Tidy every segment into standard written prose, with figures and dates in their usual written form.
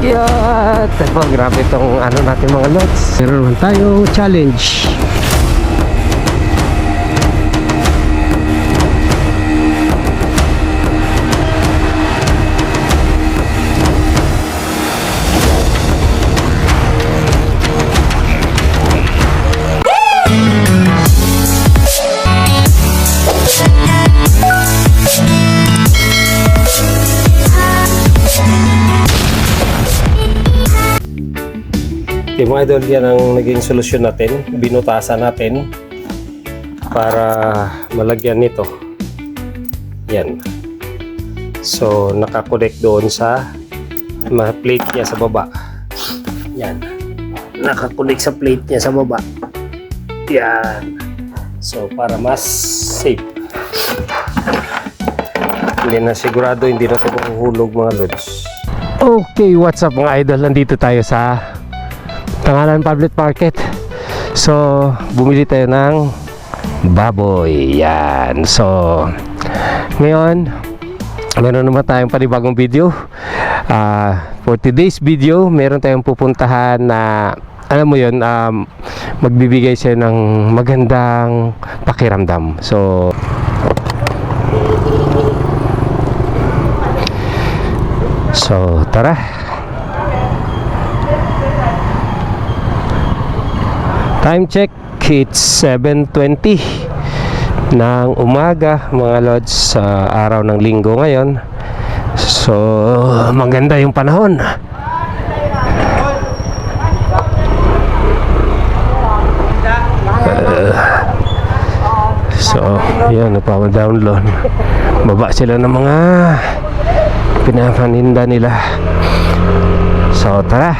Yeah, ito, grabe itong ano natin mga lods. Meron naman tayong challenge. Okay mga idol, yan ang naging solusyon natin. Binutasan natin para malagyan nito. Yan. So nakakonect doon sa plate niya sa baba. Yan. Nakakonect sa plate niya sa baba. Yan. So para mas safe. Hindi na sigurado, hindi na ito mahuhulog mga lods. Okay, what's up mga idol? Nandito tayo sa Tangalan Public Market. So bumili tayo ng baboy. Yan. So ngayon meron naman tayong panibagong video. For today's video, meron tayong pupuntahan na alam mo yun, magbibigay siya ng magandang pakiramdam. So tara. Time check, it's 7:20 ng umaga mga lods, sa araw ng linggo ngayon. So maganda yung panahon. So yan, napapadownload. Baba sila ng mga pinapaninda nila. So tara.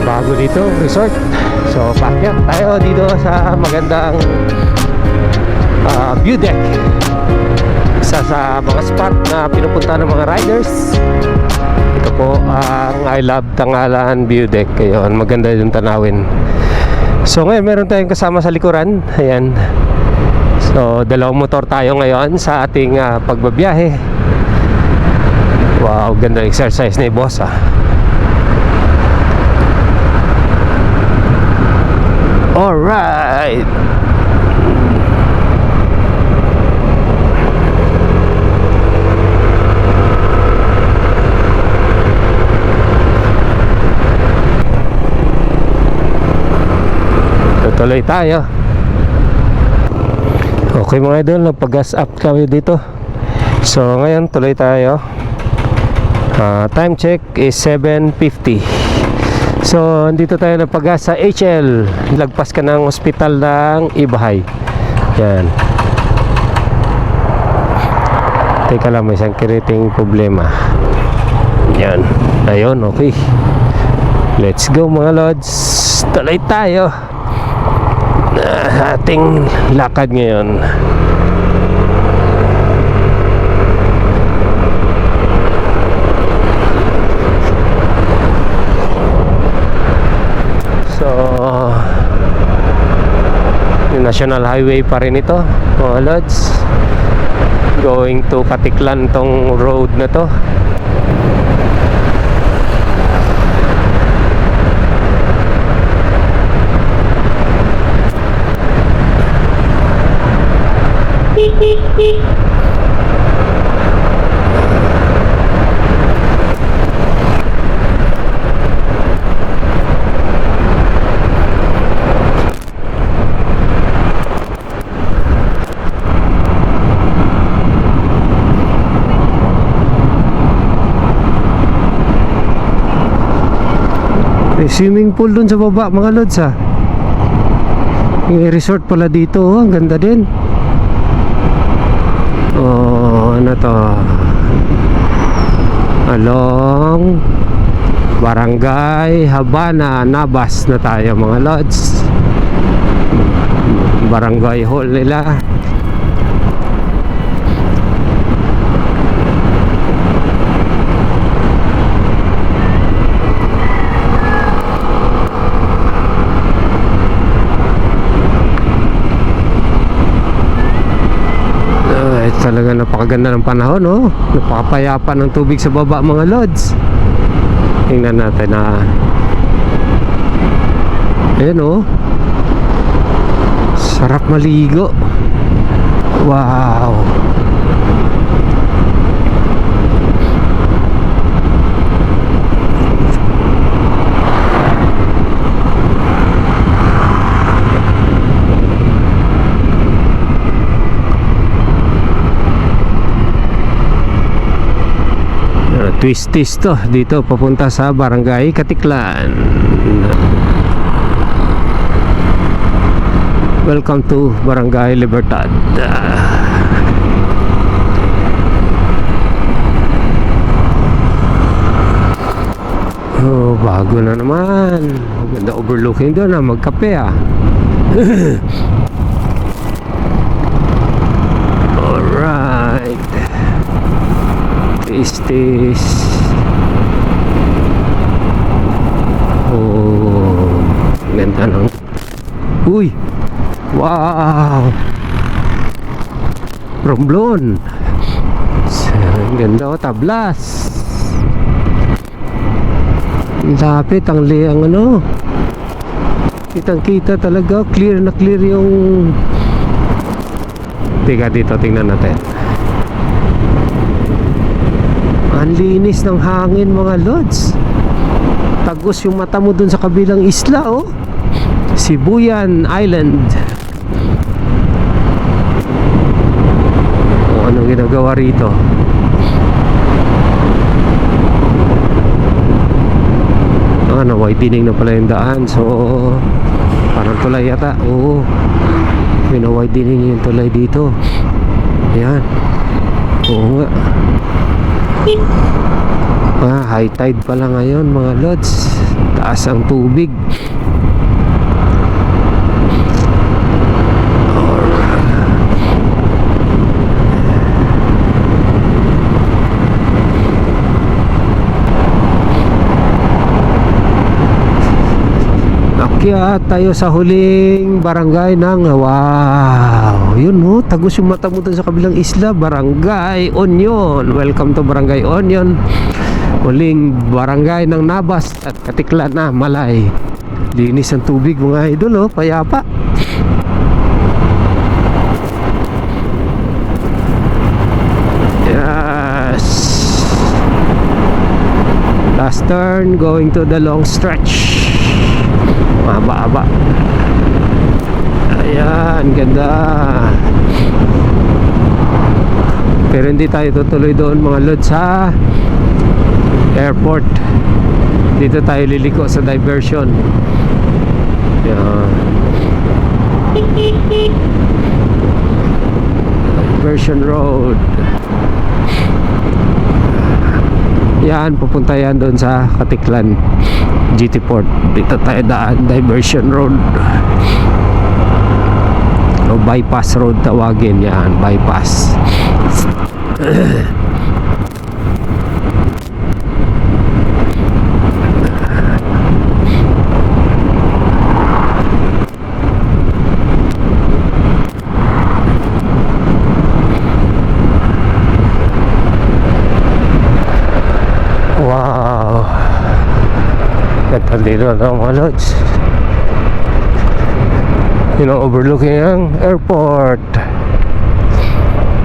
Bago dito, resort. So pakyat tayo dito sa magandang view deck. Isa sa mga spot na pinupunta ng mga riders. Ito po ang I Love Tangalan View Deck. Ayun, maganda yung tanawin. So ngayon meron tayong kasama sa likuran. Ayan. So dalawang motor tayo ngayon sa ating pagbabiyahe. Wow, ganda exercise ni boss Alright. Tuloy tayo. Okay mga idol, nagpag-gas up kami dito. So ngayon tuloy tayo. Time check is 7:50. So dito tayo nagpag-gas sa HL. Lagpas ka ng hospital ng Ibahay. Yan. Teka lang, may isang kiriting problema. Yan. Ayun, okay. Let's go mga lods. Tuloy tayo. Ating lakad ngayon. So yung National Highway pa rin ito mga lods, going to Katiklan tong road na to. May swimming pool dun sa baba mga lods May resort pala dito, ang ganda din. Ano to? Along Barangay Habana, Nabas na tayo mga lods. Barangay hall nila. napakaganda ng panahon, oh. Napakapayapa ng tubig sa baba, mga lods. Tingnan natin na ayan, oh. Sarap maligo. Wow. Twist to dito papunta sa Barangay Katiklan. Welcome to Barangay Libertad. Oh, bago na naman. Maganda overlooking doon, magkape ah. Alright. Is oh, ganda ng uy, wow, Romblon. Ganda, oh, tablas. Lapit ang liang ano, kitang kita talaga, clear na clear yung tiga dito. Tingnan natin. Ang linis ng hangin, mga lods. Tagos yung mata mo dun sa kabilang isla, oh. Sibuyan Island. O, anong ginagawa rito? Widening na pala yung daan. So parang tulay yata. Oo, widening yung tulay dito. Ayan. Oo nga. High tide pala ngayon, mga lods. Taas ang tubig. Kaya tayo sa huling barangay ng wow, yun, oh, tagos yung mata mo dun sa kabilang isla, Barangay Onion. Welcome to Barangay Onion. Huling barangay ng Nabas at Katiklan na Malay. Linis ang tubig, mga idol, oh, payapa. Yes. Last turn, going to the long stretch. Mahaba-haba. Ayan, ganda. Pero hindi tayo tutuloy doon, mga lods, sa airport. Dito tayo liliko sa diversion. Ayan. Diversion Road. Yan, pupunta yan doon sa Katiklan GT Port. Dito tayo daan, Diversion Road o bypass road tawagin yan, bypass. Wow, ganda dito ng mga lods. Yun ang overlooking ang airport.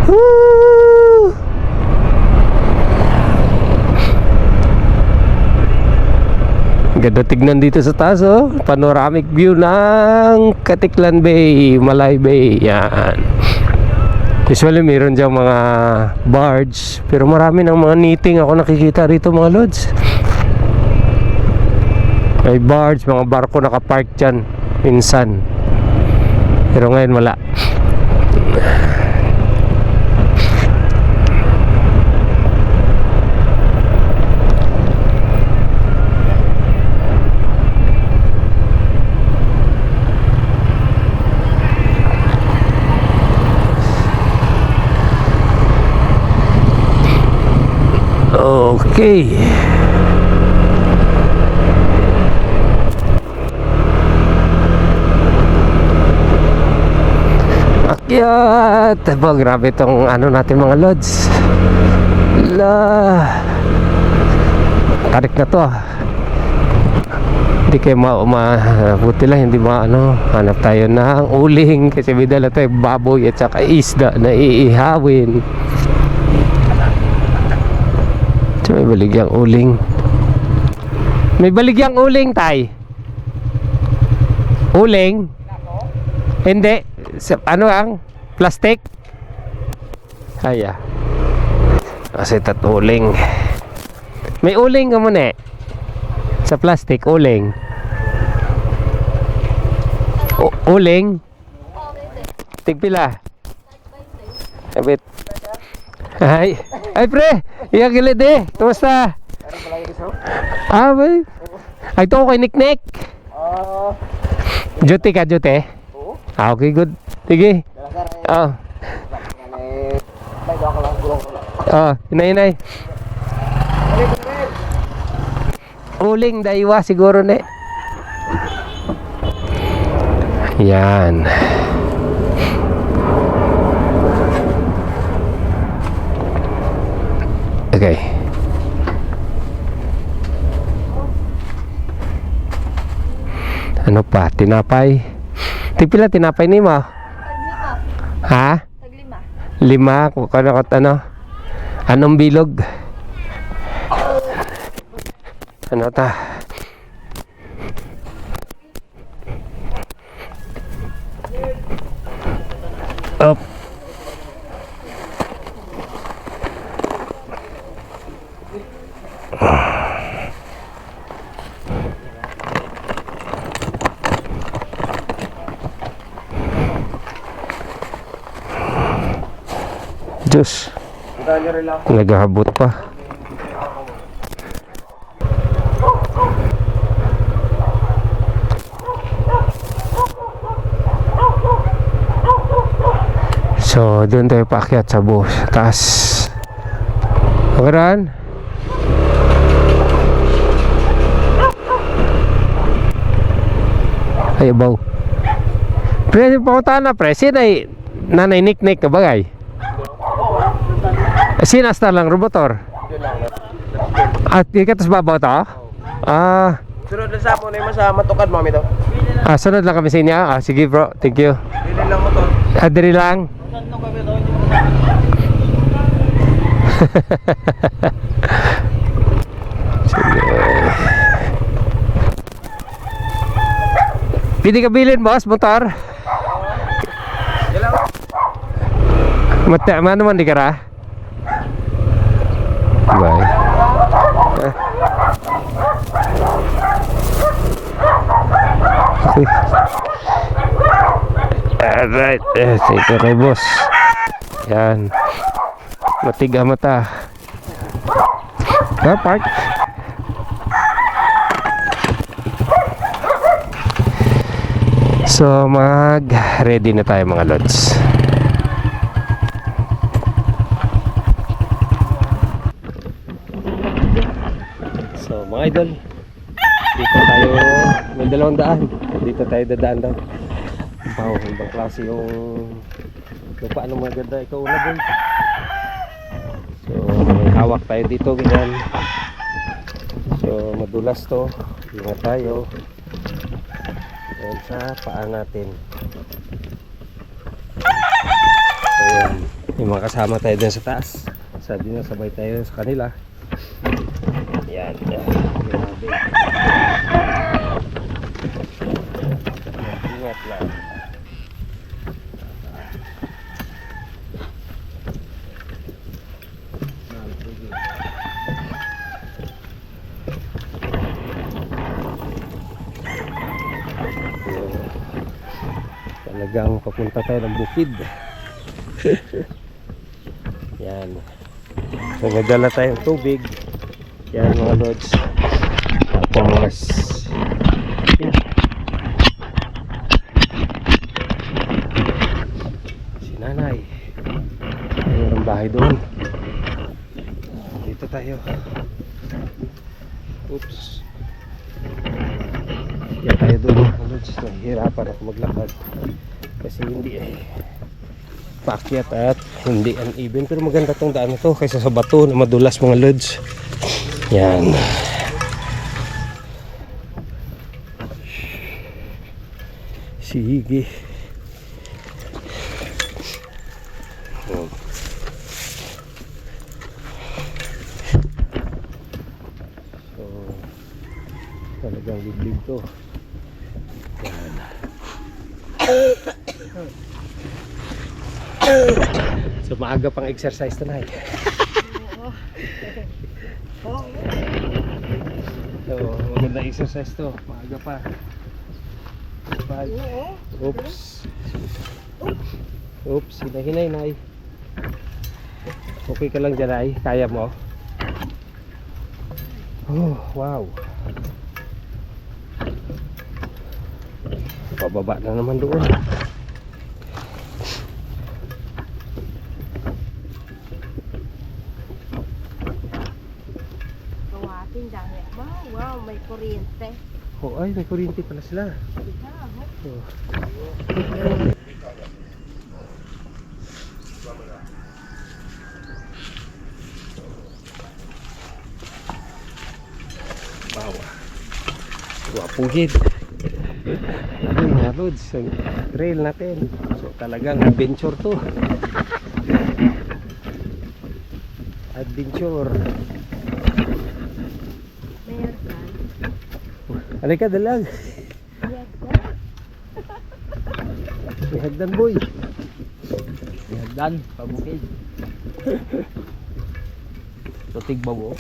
Woo! Ganda tignan dito sa taas, oh. Panoramic view ng Katiklan Bay, Malay Bay. Yan. Usually meron diyang mga barge, pero marami ng mga knitting ako nakikita rito, mga lods. May barge, mga barko nakapark dyan minsan, pero ngayon wala. Okay. Akyat. At grabe itong ano natin mga lods. Tarik na to ah. Hindi kayo buti lang hindi hanap tayo ng uling kasi may dala tayo baboy at saka isda na iihawin. So, may baligyang uling. May baligyang uling, tay. Uling? Hindi. Ano ang? Plastic? Kaya. Kasi uling. May uling ka muna eh. Sa plastic, uling. Uling? Tigpila? Abit. Ay, pre! Iya gilid eh. Kumusta? Bay. Ay, ito ko kay Nick. Duty ka, duty? Okay, good. Sige. Inay. Uling, daiwa siguro ne. Yan. Okay. Ano pa? Tinapay. Tigpila tinapay ni mo? Ha? Lima. Kung ano? Anong bilog? Ano ta? Up. Diyos. Naghahabot pa. So, doon tayo paakyat sa bus. Taas. Pagkaraan. Ay, abaw. Pre, pakuntaan na, pre. Sinay, nanay Nick ka bagay? Sinasta lang, robotor. At ikatas babaw to? Sunod na sa mo na yung sa matukad mo ito. Sunod lang kami sa inyo. Sige bro, thank you. Dili lang mo to. Diri lang. Pwede ka bilhin boss, motor. Mata, mana man di kara? Bye. Alright, sige kay boss. Yan. Matiga mata. Park. So mag-ready na tayo mga lods. So mga idol, dito tayo, may 200. Dito tayo dadaan daw. Wow, ibang klase yung lupa ng mga ganda. Ikaw una boy. So may hawak tayo dito ganyan. So madulas to. Ingat tayo. Ayan sa paa natin. Ayan. Yung mga kasama tayo din sa taas. Sabi na sabay tayo sa kanila. Ayan. Grabe. Ingat lang. Talagang papunta tayo ng bukid. Yan. So nagdala tayong tubig. Yan mga lods. Tapos yan. Si nanay. Mayroong bahay doon. Dito tayo. Oops. Yan tayo doon mga lods. Nahihirapan ako maglakad kasi hindi paakyat at hindi uneven. Pero maganda tong daan na to kaysa sa bato na madulas mga lods. Yan. Sige. Oh. So, talagang liblib to. Yan. So maaga pang exercise tonight. So maganda exercise to. Maaga pa. Oops. Oops, hinay, nay. Okay ka lang dyan, ay? Kaya mo? Oh, wow. Pababa na naman doon. Kawating dami. Wow, may kuryente. Oh, ay, may kuryente pala sila. Oh. Wow. Wapugid. Ayun mga lods, ang trail natin. So talagang adventure to. Adventure. Mayor kan. Halika, dalag. May hagdan, boy. May hagdan, pabukid. So tigbaw mo.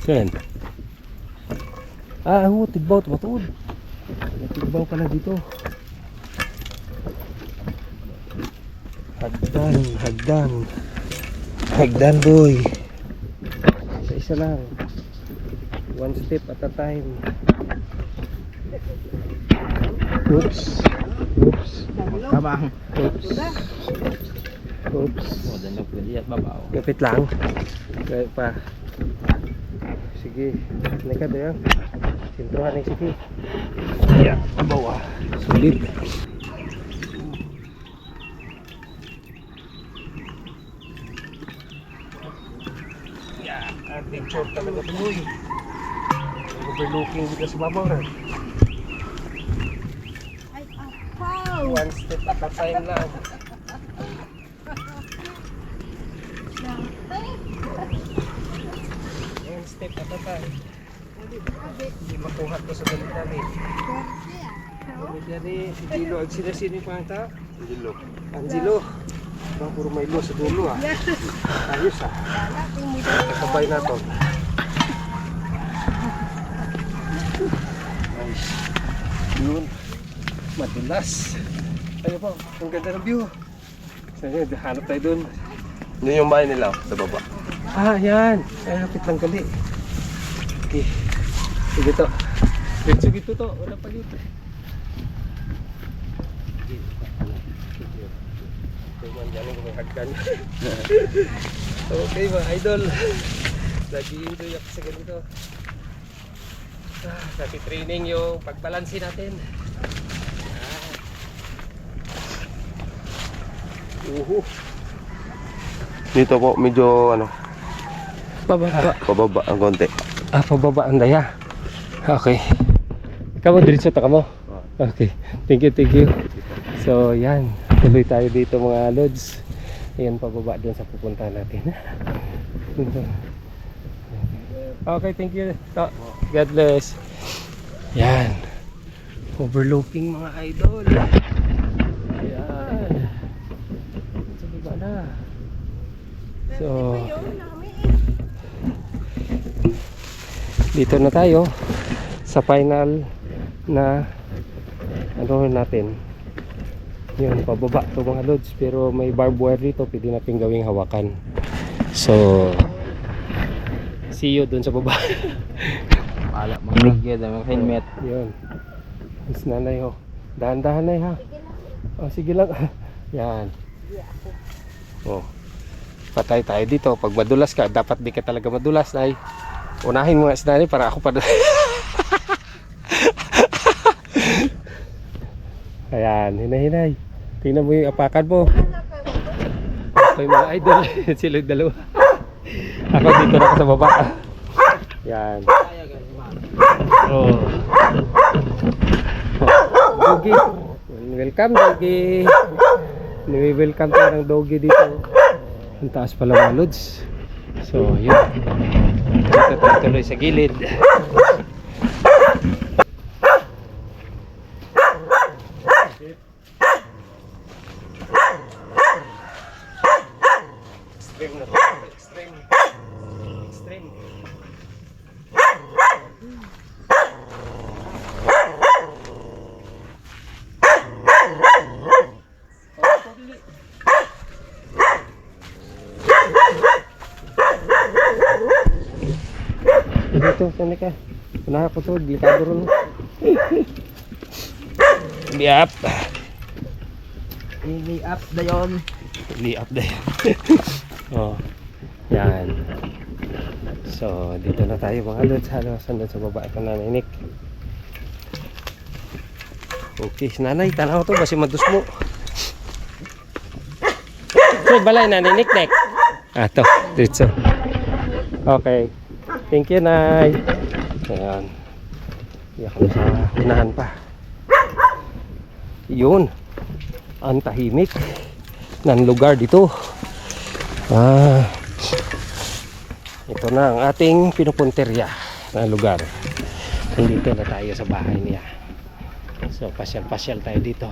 Yan. Ah, tigbaw, matuod. Tigbaw pala dito. Hagdan, hagdan. Hagdan, boy. Isa lang. One step at a time. Oops. Oops. Tabang. Oops. Oops. O, danog pwede at babaw. Kapit lang. Kaya pa. Sige. Neka doon. Sintuhan ng sige. Yeah. Abaw ah. Sulit. Yeah. Ating short talaga tuloy. Overlooking dito sa babaw na. Ay, apaw! One step at a time lang. One step at a time. Hindi makuha ko sa balik namin. Jadi si Dilo ang sinasini pa ata. Angelo. Bang puro may lo sa dulo ah. Ayos ah. Kasabay na to. Nice. Yun. Madulas. Ayun po, ang ganda ng view. Saan hanap tayo dun. Yun yung bahay nila sa baba. Ah, yan. Ay, lapit lang gali. Okay. Sige to. Diretso gitu to. Wala pa dito. Okay mga idol. Nag-i-enjoy ako sa ganito. Kasi training yung pagbalansi natin. Dito po medyo ano, Pababa. pababa ang konti. Ah, pababa ang daya. Okay. Kamu diretso ta kamo? Okay. Thank you. So, yan. Tuloy tayo dito mga lods. Ayan, pababa doon sa pupuntahan natin. Okay, thank you. God bless. Yan. Overlooking mga idol. Ayan. Sa baba na. So, dito na tayo sa final na ano natin. Yun, pababa to mga lods, pero may barbed wire dito, pwede natin gawing hawakan. So, see you dun sa baba. Pala, mga lagyan, mga helmet. Yun. Mas nanay ho. Dahan-dahan na ha. Oh, sige lang. Yan. Oh. Patay tayo dito. Pag madulas ka, dapat di ka talaga madulas, nay. Unahin mo nga si nanay para ako pa. Ayan, hinay-hinay. Tingnan mo yung apakan mo. Okay mga idol, sila yung dalawa. Ako dito na ako sa baba. Yan. Oh. Doggy. Welcome Doggy. Welcome tayo ng Doggy dito. Ang taas pala mga lods. So yun. Dito tayo tuloy sa gilid. Extreme na to. Extreme. Extreme. Dito, saan ka? Unahan ko to, delikado rin. Liap. Liap na yun. Liap na yun. Oh, yan. So, dito na tayo mga lods. Sandun sa baba ito nanay Nick. Okay, nanay, tanaw to. Basi madus mo. So, balay nanay Nick. Ah, to. Dito. Okay. Thank you, Nay. Ayan. Iyak na sa unahan pa. Yun. Ang tahimik ng lugar dito. Ito na ang ating pinupunterya na lugar. Nandito na tayo sa bahay niya. So, pasyal-pasyal tayo dito.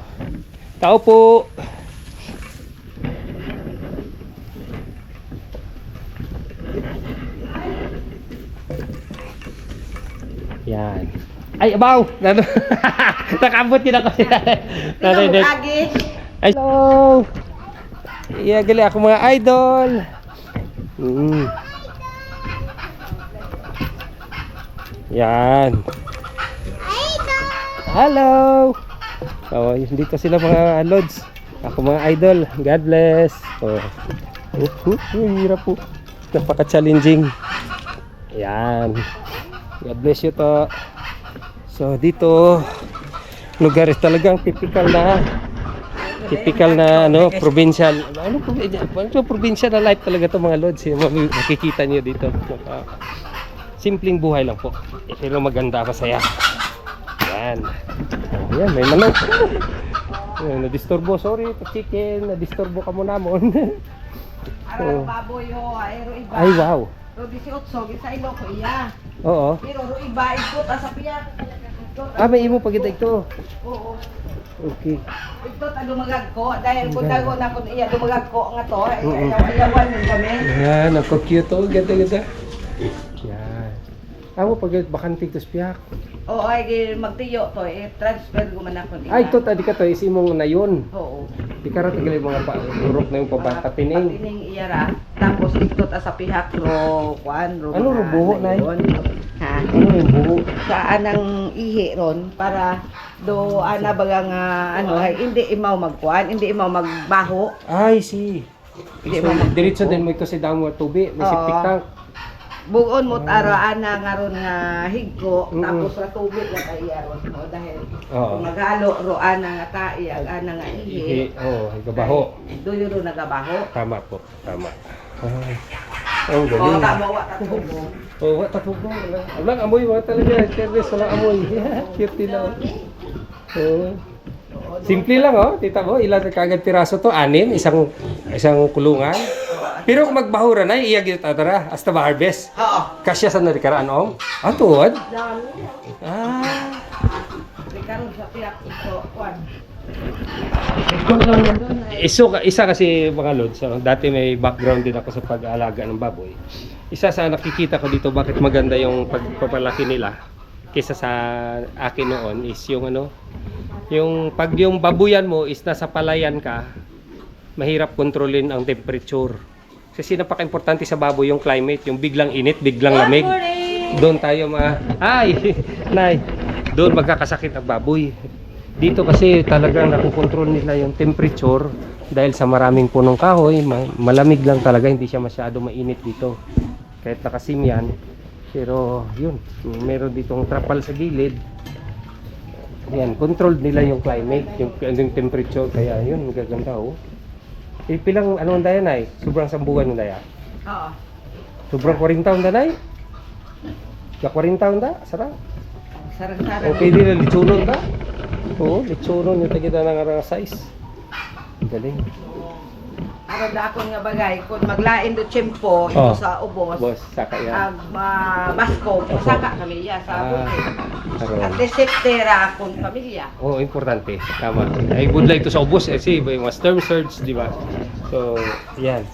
Tao po! Yan. Ay, abaw! Nakabot yun ako siya. Hello! Iya, gali ako mga idol. Yan. Hello! Oh, dito sila mga lods. Ako mga idol. God bless. Oh. Hirap po. Napaka-challenging. Yan. God bless you to. So dito lugar is talagang typical na ano, provincial. Ano provincial na life talaga to mga lods. Makikita niyo dito. Simpleng buhay lang po. Pero maganda, masaya. Yan. Ayan, may manok. Na-disturbo, sorry, chicken, na-disturbo ka mo namon. Araw baboy ho, aero iba. Ay, wow. Ro 18, gisa ilo ko iya. Oo. Pero ro iba ikot sa piya. May imo pagita ito. Oo. Okay. Ito ta dumagag ko dahil kung dago na kun iya dumagag ko nga to, ayawan min kami. Yan, ako cute to, ganda. Yan. Amo pag bakante to spiak. Oo, ay magtiyo to, transfer ko man ako Ay, ito tadi ka to, isi mong na yun. Oo. Di ka rin tagal yung mga urok na yung pabatapining. Patining iyara. Tapos ito ta sa pihak ro kuan ro. Ano ro buho na yun? Ha. Ano yung buho? Saan ang ihi ron para do ana baga nga ano ay hindi imaw magkuan, hindi imaw magbaho. Ay, si. Hindi So, mo diretso din mo ito si damo tubi, may Oo. septic tank. bugon mo taro ana nga ron nga higko Mm-mm. tapos ra tubig na kaya ron mo dahil Oo. kung magalo ro ana nga tai ag ana nga ihi. Oo, gabaho. Duyo ro nagabaho. Tama po, tama. Ay. Oh, O galing. tamo wa ta tubo. Oh, what tatugong. Alang amoy mga talaga, service wala amoy. Cute nila. Oh. Simple lang oh, tita mo, ilan kagad piraso to? 6, isang kulungan. Pero kung magbahura na, iyag ito atara, hasta ba harvest? Oo. Kasya sa narikaraan om? Tuwad? Dami. Ah. Karon sa piyak ito kuan. Isa kasi mga lods, so, dati may background din ako sa pag-aalaga ng baboy. Isa sa nakikita ko dito bakit maganda yung pagpapalaki nila kaysa sa akin noon is yung ano, yung pag yung babuyan mo is nasa palayan ka, mahirap kontrolin ang temperature. Kasi napaka-importante sa baboy yung climate, yung biglang init, biglang lamig. Doon tayo ay, nay, doon magkakasakit ang baboy. Dito kasi talagang nakukontrol nila yung temperature dahil sa maraming punong kahoy, malamig lang talaga, hindi siya masyado mainit dito. Kahit nakasim yan, pero yun, meron ditong trapal sa gilid. Yan, controlled nila yung climate, yung temperature, kaya yun, magaganda oh. Pilang ano ang daya nay? Sobrang sambugan ang daya. Oo. Sobrang 40 taon na nay. Na 40 taon da, sarap. Sarang-sarang. O pwede na litsunon da. Oo, litsunon yung tagida ng arang size. Galing. Aron da akong nga bagay kung maglain do tiyempo ito Oh. sa ubos. Boss, saka yan. Basko, saka pamilya sa bukid. Aron. At desiptera akong pamilya. Oo, importante. Tama. Ay, good light to sa ubos. Kasi may mga storm surge, di ba? So, yan.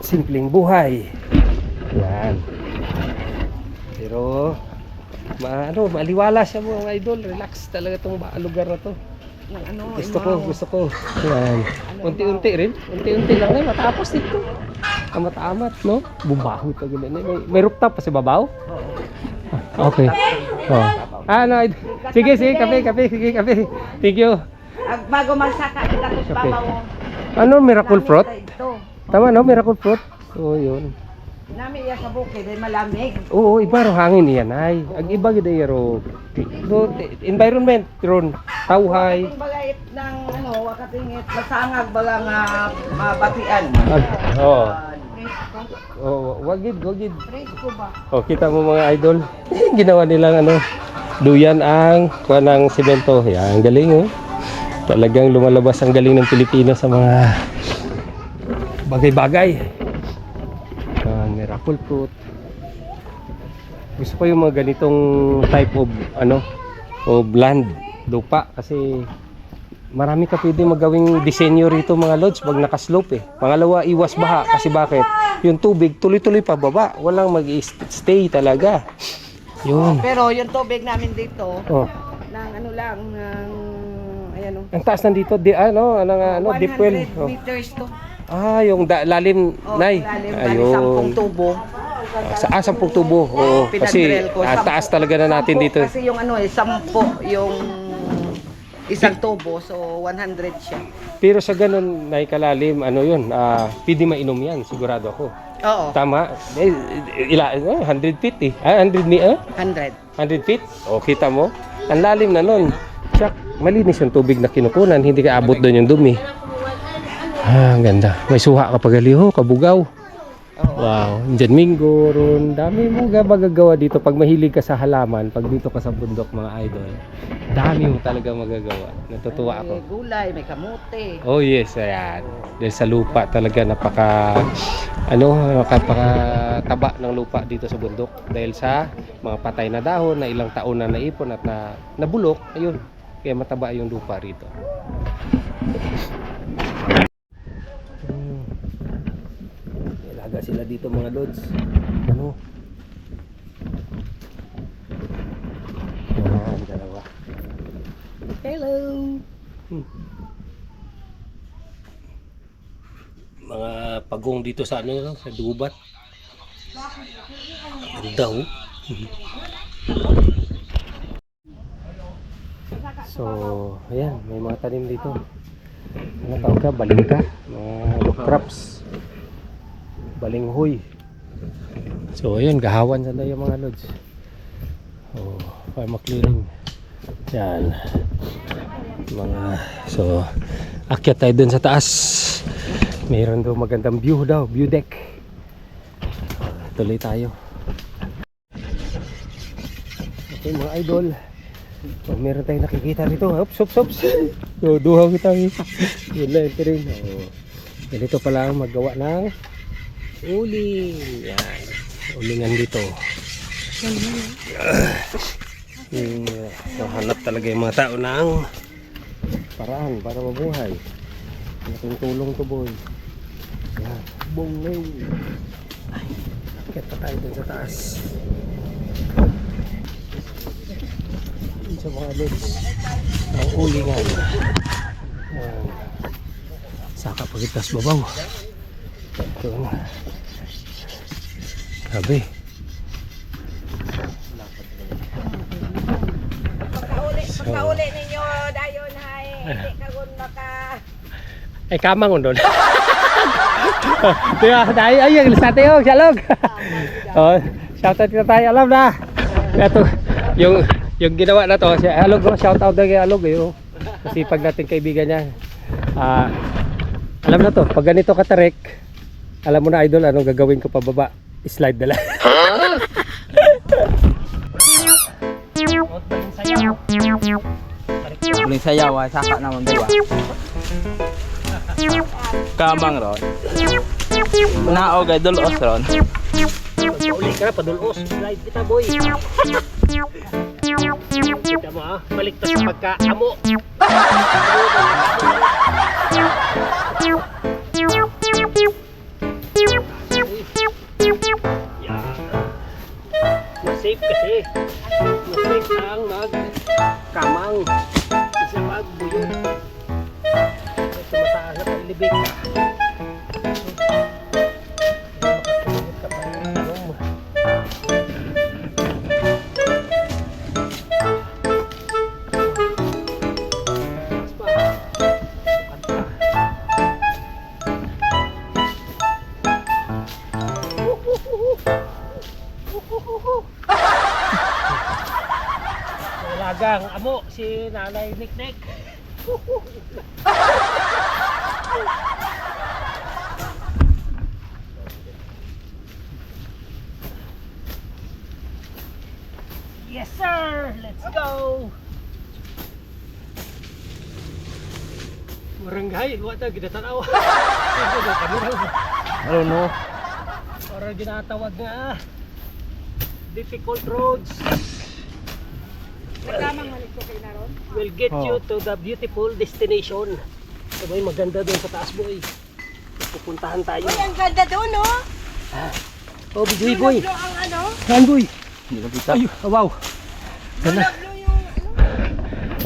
Simpleng buhay. Yan. Pero, maliwala siya mga idol. Relax talaga itong lugar na to. Gusto ko. Yan. Unti-unti rin. Unti-unti lang na. Matapos dito. Amat-amat, no? Bumaho ito. May rooftop pa sa babaw? Okay. Oh. No, sige, kape. Sige, kape. Thank you. Bago magsaka, tapos Kape. babaw. Ano, miracle fruit? Ito. Tama, no? Miracle fruit. Oo, yun. Nami iya sa bukid, ay malamig. Oo, iba ro hangin iyan ay. Ang iba gid ay ro. So, environment ron tawhay. Ang bagay ng wakatingit, masangag baga nga mabatian. Oo. Presko. Oh, wagid. Presko ba? Oh, kita mo mga idol. Ginawa nilang duyan ang kuha ng semento. Yan, galing oh. Talagang lumalabas ang galing ng Pilipino sa mga bagay-bagay. Miracle fruit. Gusto ko yung mga ganitong type of of land, lupa kasi marami ka pwede magawing disenyo rito mga lods pag nakaslope eh. Pangalawa, iwas baha kasi bakit? Yung tubig tuloy-tuloy pa baba, walang mag-stay talaga. Yun. Pero yung tubig namin dito, Oh. ng ayan o. Ang taas nandito, deep well. 100 Oh. meters to. Yung lalim, nay. Lalim, Ayun. 10 tubo. Sa 10 tubo. Oo, kasi Pinadrill ko, 10 taas talaga na natin 10 dito. Kasi yung 10 yung isang tubo, so 100 siya. Pero sa ganun, nay kalalim, yun, pwede mainom yan, sigurado ako. Oo, Tama. 100 feet eh. 100 100. feet. O, kita mo. Ang lalim na nun. Tsak, malinis yung tubig na kinukunan. Hindi ka abot doon yung dumi. Ang ganda. May suha ka pagaliho, kabugaw. Wow. Diyan minggo, ron. Dami mo magagawa dito. Pag mahilig ka sa halaman, pag dito ka sa bundok mga idol, dami mo talaga magagawa. Natutuwa ako. May gulay, may kamote. Oh yes, ayan. Dahil sa lupa talaga napaka taba ng lupa dito sa bundok dahil sa mga patay na dahon na ilang taon na naipon at nabulok, ayun. Kaya mataba yung lupa rito. Ilaga sila dito mga lods. Dalawa. Hello. Mga pagong dito sa sa Dubat. Ganda oh. So, ayan, may mga tanim dito. Ano tawag ka? Balingka? Mga crops. Balinghoy. So, ayan, gahawan sana yung mga lods. Oh, farm clearing. Yan. So, akyat tayo dun sa taas. Mayroon daw magandang view daw, view deck. Tuloy tayo. Okay mga idol. So, meron tayong nakikita dito. Oops. So, duhaw kita. Yun lang ito rin. Ganito pala ang magawa ng uling. Yan. Ulingan dito. Hanap talaga yung mga tao ng paraan para mabuhay. Malaking tulong to boy. Yan. Bongay. Ay, kaya pa tayo dun sa taas. Yun sa mga lods ng ulingan. Saka pagitas babaw. Ito na. Sabi. Pagkauli ninyo dayon hay hindi kagon maka Ay kamang undon. Tiyo, dai ay sa tiyo, salog. Oh, shout out kita tayo alam na. Ito yung Yung ginawa na to, si Alog, shout out na kay Alog eh. Kasi pag natin kaibigan niya. Alam na to, pag ganito katarik, alam mo na idol, anong gagawin ko pababa? Slide na lang. Muling sayaw, saka naman diba? Kamang ron. Naog ay dulos ron. Uli ka na, padulos. Slide kita boy. Kita mo ha, balik ta sa pagkaamo. Safe kasi. Safe lang magkamang. Isa magbuyod. Tumataas na panlibig ka. Lagang amo si Nanay Niknik. Yes sir, let's go. Barangay, luwa ta ginatanaw. Ano no? Para ginatawag nga difficult roads. Will get you to the beautiful destination. So boy, maganda doon sa taas boy. Pupuntahan tayo. Uy, ang ganda doon, no? Oh, bijoy boy. Blue ang ano? Saan boy? Hindi ko kita. Ay, wow. Sana. Blue yung ano?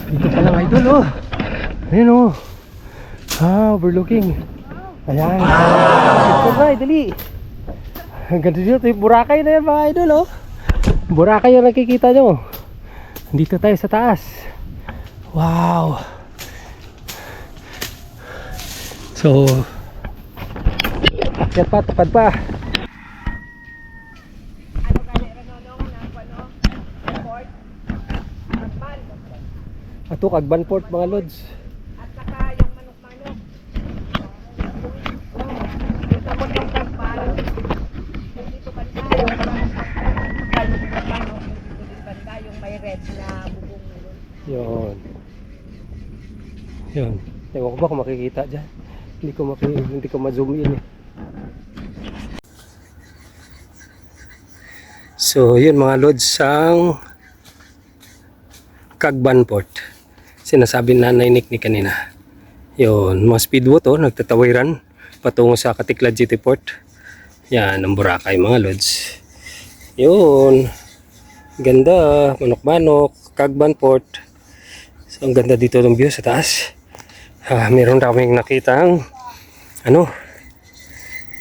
Dito pa lang idol oh. Ayun oh. Overlooking. Ayan. Ito na, dali. Ang ganda dito. Boracay na yan mga idol oh. Boracay yung nakikita nyo. Dito tayo sa taas. Wow. So, akyat pa, tukad pa. Ano gali ranonong ng ano? Port? Agban. Ato, Agbanport mga lods. At saka yung manok-manok. Dito mo yung Agban. Dito banda. Banda yung may red na bubong na yun. Yun. Yun. Ewan ko ba kung makikita dyan. Hindi ko ma-zoom in eh. So yun mga lods ang Agbanport. Sinasabi na Nanay Niknik kanina. Yun, mga speedboat oh, nagtatawiran patungo sa Katiklad City Port. Yan, ang Boracay mga lods. Yun. Ganda, manok-manok, Agbanport. So ang ganda dito ng view sa taas. Meron kaming nakitang ano,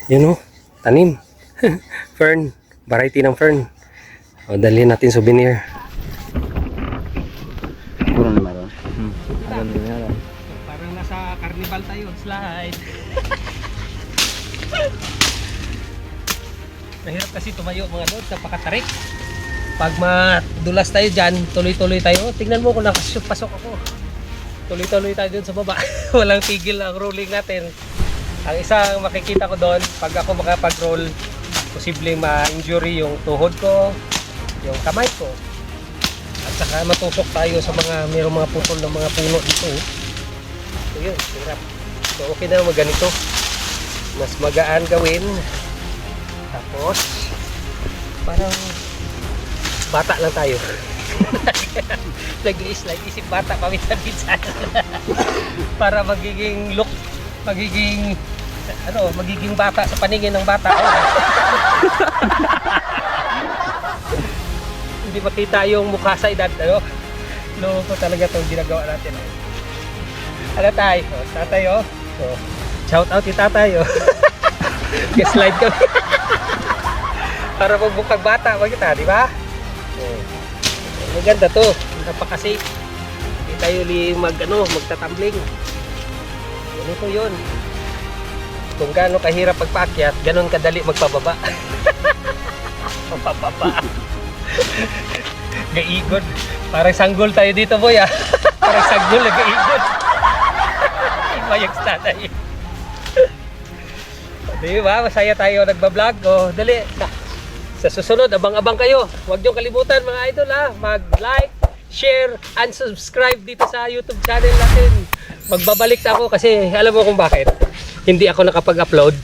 yun oh, tanim. Fern, variety ng fern. O, dalhin natin souvenir. Puro naman ron. Ganda niya ron. Parang nasa carnival tayo, slide. Mahirap kasi tumayo mga lods, napakatarik. Pag madulas tayo dyan, tuloy-tuloy tayo. Tingnan mo kung nakasok ako. Tuloy-tuloy tayo dun sa baba. Walang tigil ang rolling natin. Ang isang makikita ko doon, pag ako makapag-roll, posibleng ma-injury yung tuhod ko, yung kamay ko. At saka matusok tayo sa mayroong mga putol ng mga puno dito. So yun, hirap. So okay na naman ganito. Mas magaan gawin. Tapos, parang bata lang tayo. Nag-i-slide, isip bata paminsan-minsan. Para magiging look, magiging bata sa paningin ng bata. Hindi makita yung mukha sa edad, ano? Loko talaga itong ginagawa natin. Ano tayo? Tatay, oh. So, shout out kay tatay, oh. Slide kami. Para magbukag bata, makita, di ba? Maganda to, napaka-safe. Hindi tayo magtatambling. Ganito yun. Kung gaano kahirap magpaakyat, ganon kadali magpababa. Pababa. Gaigod. Parang sanggol tayo dito, boy, ah. Parang sanggol, nag-iikot. Iba yung stanay. Di ba? Masaya tayo nagbablog. O, dali. Sa susunod, abang-abang kayo. Huwag niyong kalimutan, mga idol, ha. Mag-like, share, and subscribe dito sa YouTube channel natin. Magbabalik na ako kasi alam mo kung bakit. Hindi ako nakapag-upload.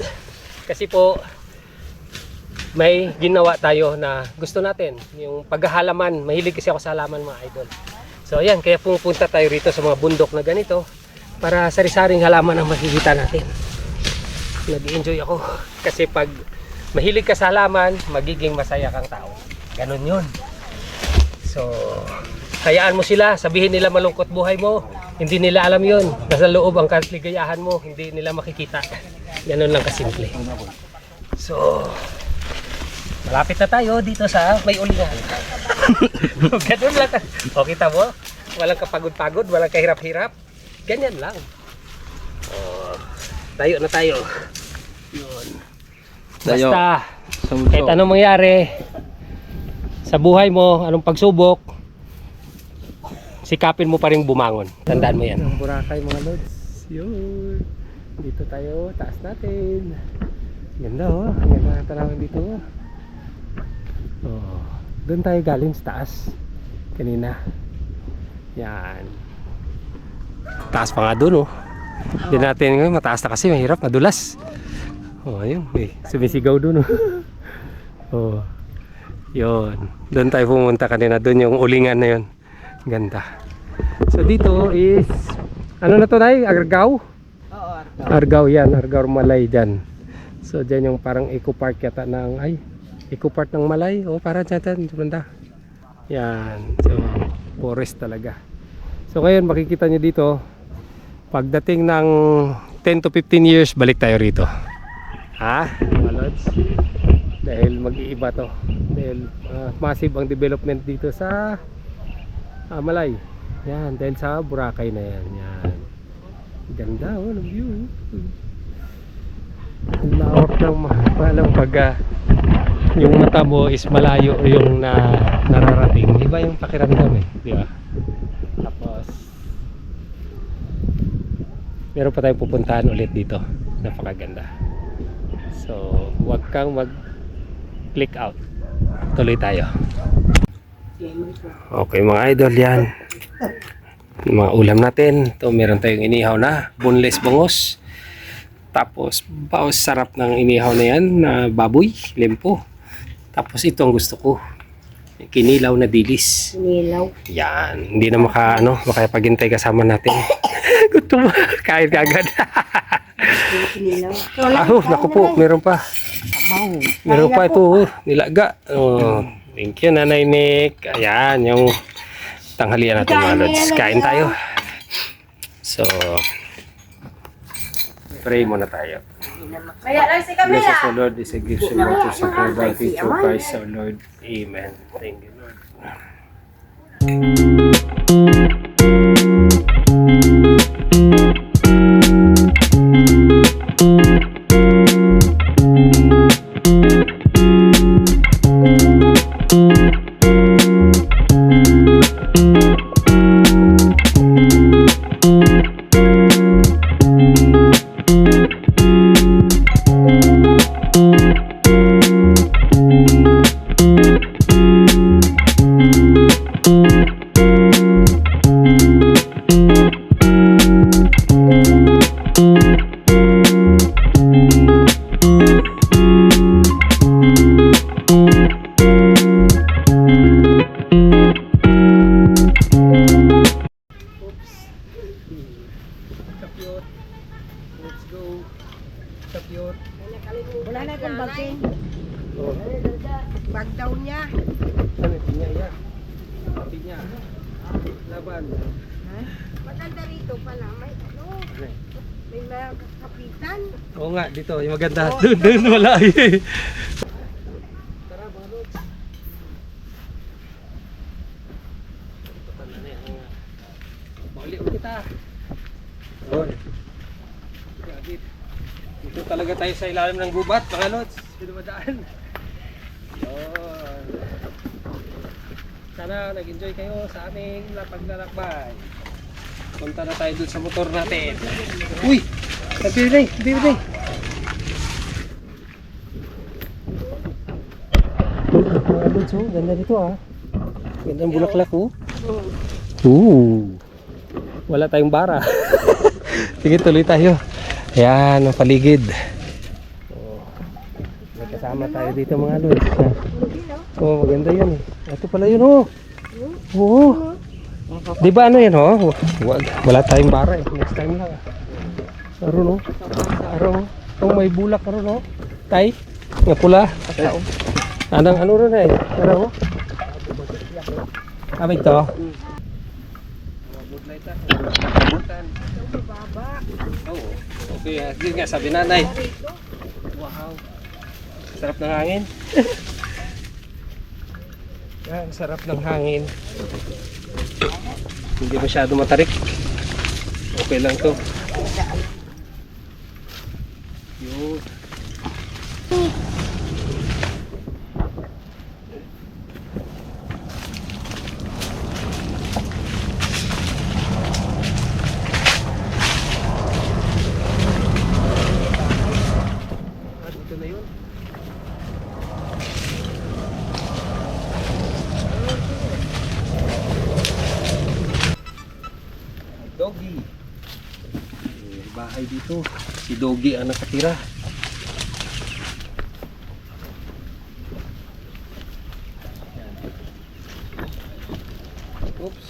Kasi po, may ginawa tayo na gusto natin. Yung paghahalaman. Mahilig kasi ako sa halaman, mga idol. So, ayan. Kaya pupunta tayo rito sa mga bundok na ganito para sari-saring halaman ang makikita natin. Nag-enjoy ako. Kasi pag mahilig ka sa halaman, magiging masaya kang tao. Ganon yun. So, hayaan mo sila. Sabihin nila malungkot buhay mo. Hindi nila alam yun. Nasa loob ang kaligayahan mo. Hindi nila makikita. Ganon lang kasimple. So, malapit na tayo dito sa may ulingan. Ganon lang. O, kita mo? Walang kapagod-pagod. Walang kahirap-hirap. Ganyan lang. O, tayo na tayo. Yun. Basta, kahit anong mangyari sa buhay mo, anong pagsubok, sikapin mo pa rin bumangon. Tandaan mo yan. Ang Boracay, mga lods. Yun. Dito tayo, taas natin. Ganda, oh. Ang ganda ng tanawin dito. Oh. Doon tayo galing sa taas kanina. Yan. Taas pa nga doon, oh. Hindi natin ngayon, mataas na kasi, mahirap, madulas. Oh, ayun, sumisigaw doon, oh. Oh. Yun. Doon tayo pumunta kanina, doon yung ulingan na yun. Ganda. So dito is, ano na to, Nay? Argao? Oo, Argao. Argao yan, Argao Malay dyan. So dyan yung parang eco park yata ng, eco park ng Malay. O, para dyan, banda. Yan. So, forest talaga. So ngayon, makikita nyo dito, pagdating ng 10 to 15 years, balik tayo rito. Ha? Mga lods? Dahil mag-iiba to. Dahil massive ang development dito sa Malay. Yan, dahil sa Boracay na yan. Yan. Ganda, oh, ng view. Ang lawak ng mahalang pag yung mata mo is malayo yung nararating. Iba yung pakiramdam eh. Di ba? Tapos meron pa tayong pupuntahan ulit dito. Napakaganda. So, huwag kang mag-click out. Tuloy tayo. Okay, mga idol, yan. Mga ulam natin. Ito, meron tayong inihaw na boneless bangos. Tapos, baos sarap ng inihaw na yan na baboy, lempo. Tapos, ito ang gusto ko. Kinilaw na dilis. Kinilaw. Yan. Hindi na makapaghintay kasama natin. Gutom. Kain ka agad. Kinilaw. Naku po, meron pa. Meron pa ito, nilaga. Oh, thank you, Nanay Nick. Ayan, yung tanghalian natin, mga lods. Kain tayo. So, pray muna tayo. Kaya lang si Bless us, O Lord, this a gift and water sacrifice through Christ our Lord. Amen. Thank you, Lord. Wala na itong baging. Bag daw niya. Ano, pinya yan. Pinya. Laban. Maganda rito pala. May may mga kapitan. Oo nga, dito. Yung maganda. Doon wala eh. Tara, mga lods. Mauli kita. Doon. Dito talaga tayo sa ilalim ng gubat, mga lods. Dito madaan. Yun. Sana nag-enjoy kayo sa aming paglalakbay. Punta na tayo dun sa motor natin. Uy! Bibili! Mga lods, oh. Ganda nito ah. Gandang bulaklak oh. Wala tayong bara. Sige, tuloy tayo. Ayan, ang paligid. Oh. May kasama tayo dito mga lods. Oh, maganda yan eh. Ito pala yun oh. Oo. Di ba ano yan oh? Wala tayong bara eh. Next time lang. Aron oh. Aron oh. Oh, may bulak aron oh. Tay, nga pula. Anong ano ron eh? Aron oh. Abay to. Oh, okay. Yun nga sabi nanay. Wow. Sarap ng hangin. Yan, sarap ng hangin. Hindi masyado matarik. Okay lang to. Yun. Dito na yun. Doggy. May bahay dito. Si Doggy ang nakatira. Yan. Oops.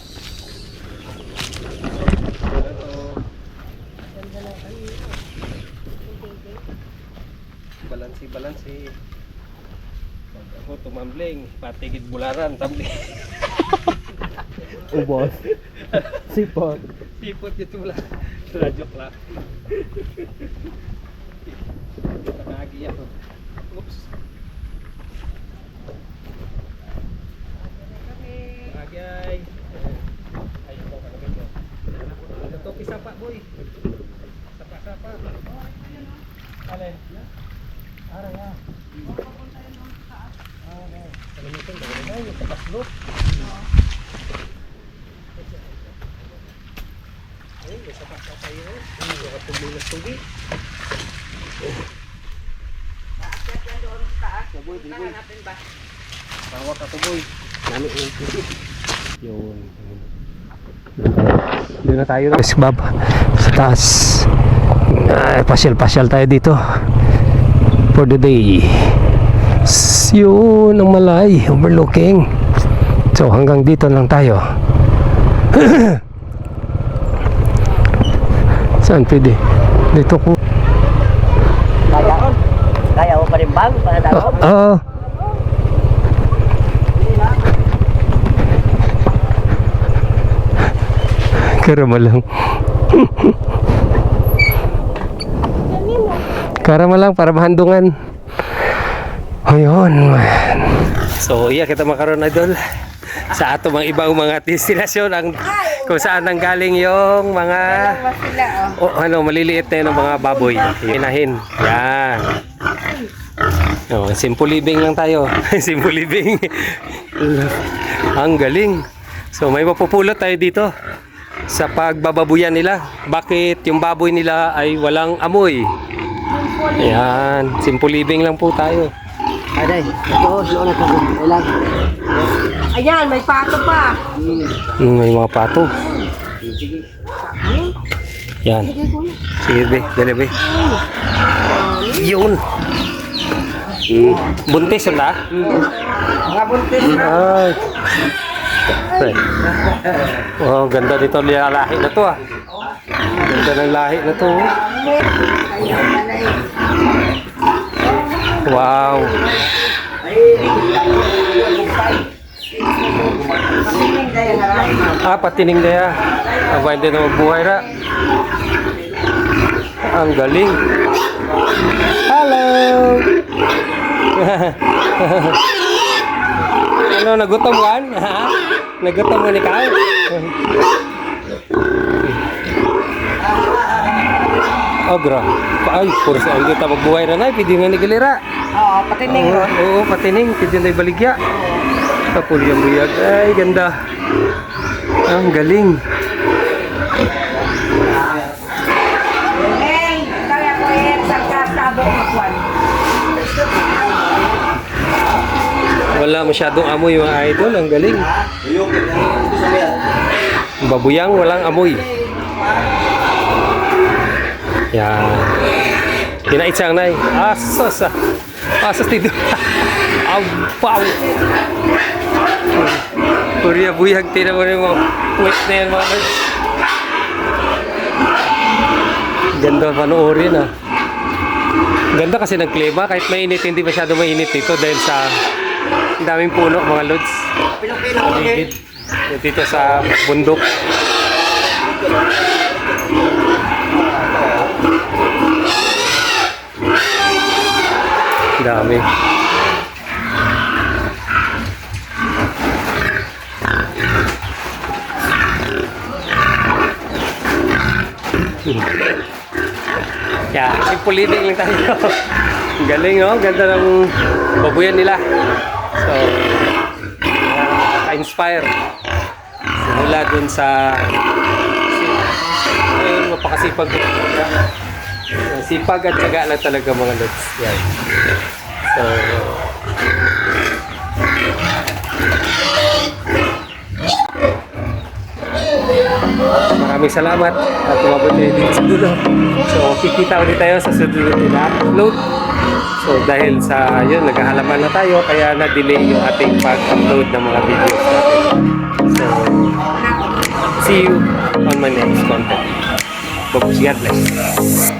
Balansi. Pag ako tumambling, patigid bularan, tambling. Ubos. Sipot. Sipot dito wala. Joke lang. Nakagi ako. Oops. Agay. Ay, ito ka namin yun. Ito, pisapa boy. Sapa. Alin? Aray ha. Kalimitan, dahil yung kapaslo. Ay, may sapa tayo. Hindi ka tubig na tubig. Aakyat yan doon sa taas. Boy. Puntahan natin ba? Tawag ka to boy. Namit yung tubig. Yun. Doon na tayo. Bob. Sa taas. Pasyal tayo dito. For the day. Yun ang Malay overlooking. So hanggang dito lang tayo. Saan pwede? Dito ko. Kaya mo pa rin bang? Para daw? Oo. Karama lang. Karama lang para mahandungan. Ayun. So iya kita makaroon idol sa ato mga ibang mga destinasyon ang kung saan nanggaling yung mga maliliit na yung mga baboy. Hinahin. Yan. Oh, simple living lang tayo. Simple living. Ang galing. So may mapupulot tayo dito sa pagbababuyan nila. Bakit yung baboy nila ay walang amoy? Ayan, simple living lang po tayo. Aday, doon na ito. Ilang. Ayan, may pato pa. May mga pato. Yan. Sige be, dali be. Yun. Buntis yun na? Mga buntis na. Ay. Oh, ganda dito lahi na to ah. Ganda ng lahi na to. Wow. Patining daya. Aba hindi na magbuhay ra. Ang galing. Hello. Ano, nagutom kan? Ha? Nagutom mo ni Kyle? Oh, bro. Ay, puro sa ang kita magbuhay na na. Pwede nga ni Galera. Oo, patining ron. Oo, patining. Pwede na ibaligya. Kapulya-buyag. Ay, ganda. Ang galing. Hey, kaya ko sagkasabo magkuan. Wala masyadong amoy mga idol. Ang galing. Babuyang, walang amoy. Yan. Kinaitsang na eh. Asas ah. Asas dito. Ampaw. Purya buyag. Tinan mo rin mga puwet na yan mga lods. Ganda panoorin ah. Ganda kasi ng klima. Kahit mainit, hindi masyado mainit dito dahil sa daming puno mga lods. Paligid. Dito sa bundok. Dami. Kaya, simple living lang tayo. Galing oh, ganda ng babuyan nila. So, inspire mula dun sa ayun, mapakasipag sipag at syaga lang talaga mga lods. Yan. So, maraming salamat at umabot tayo dito sa dulo. So, kikita ulit tayo sa susunod na upload. So, dahil sa yun, naghahalaman na tayo, kaya na-delay yung ating pag-upload ng mga videos natin. So, see you on my next content. God bless.